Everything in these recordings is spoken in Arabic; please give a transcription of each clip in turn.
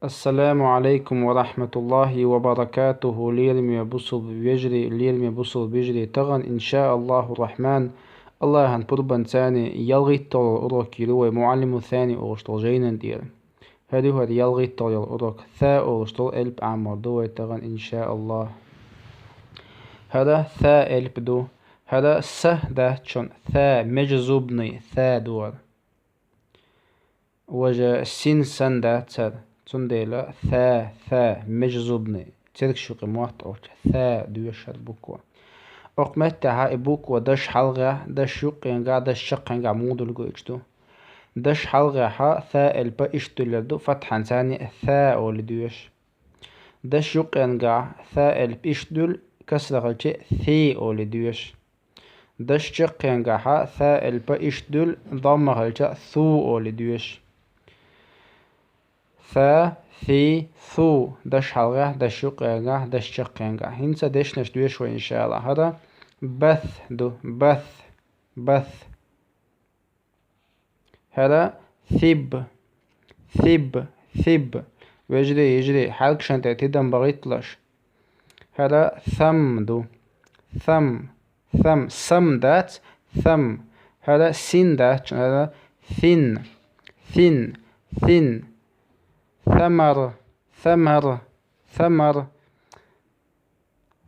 السلام عليكم ورحمة الله وبركاته. لرمي بصل بيجري لرمي بصل بيجري تغن إن شاء الله الرحمن. الله هنبربن ثاني يلغي الطول أوروك يروي معلم ثاني أوشتل جينا دير هذه هو يلغي الطول أوروك ثا أوشتل ألب عمر دوي تغن إن شاء الله. هذا ثا ألب دو هذا سه ده شن ثا مجزوبني ثا دور وجا سين سن ده تر تنديلا ثا مجزوبني ترك شوقي موات أوش ثا دوشر بوكوا أقمت تها بوكوا دش حلقة دش شوقينغا دش شقينغا مودل جوجدو دش حلقة ها ثا البا إشتلدو فتحا ثاني ثا أول دوش دش شوقينغا ثا الب إشتل كسر غلتي ثي أول دوش دش شقينغا ها ثا البا إشتل ضم غلتي ثو أول دوش ثا ثي ثو دش حلقة دش شقينغا دش شقينغا هنسا دش نشدوش وإن شاء الله. هذا بث دو بث هذا ثب ويجري يجري حلق شان تأتيدن بغيطلش. هذا ثم دو ثم سم دات ثم. هذا سين دات هذا ثن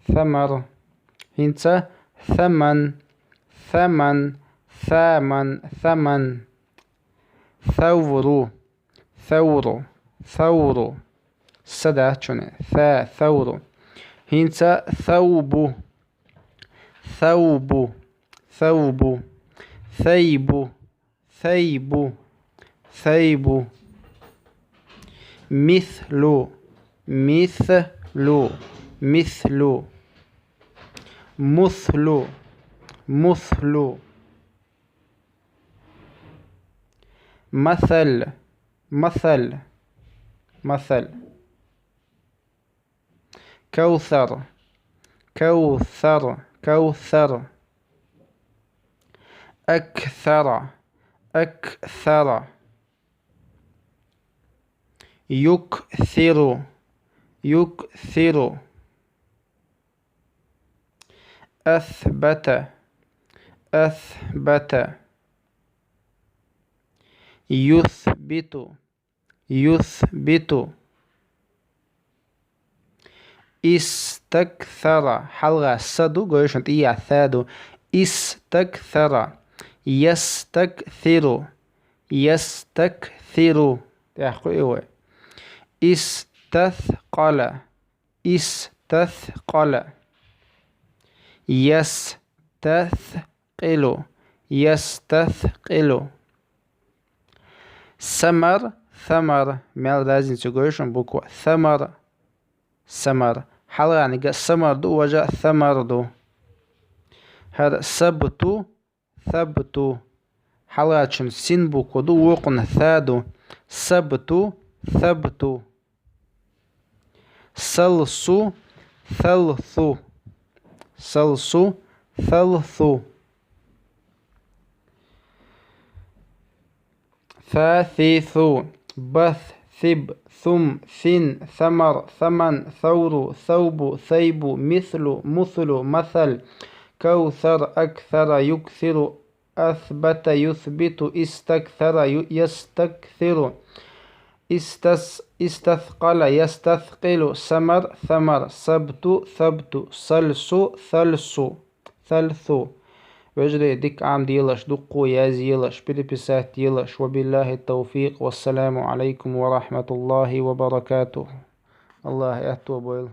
ثمر هنسا ثمن ثور سدا شنو ثور هنسا ثوب ثيب مثل مثل مثل كوثر أكثر يكثر أثبت يثبت استكثر حلقة صدو قويشن تيا ثادو استكثر يستكثر تأخوي استثقل يستثقل ثمر مال لازم تقولشون بوكو ثمر حلقة يعني ثمر دو وجاء ثمر دو. هذا ثبت حلقة شن سين بوكو دو وقن ثادو ثبت ثلث ثاثيث بث ثب ثم ثن ثمر ثمن ثور ثوب ثيب مثل كوثر أكثر يكثر أثبت يثبت استكثر يستكثر استثقل يستثقل ثمر ثبت ثلث وجري ديك عام ديلش دقو يازيلش بلبسات يلش. وبالله التوفيق والسلام عليكم ورحمة الله وبركاته. الله يأتوب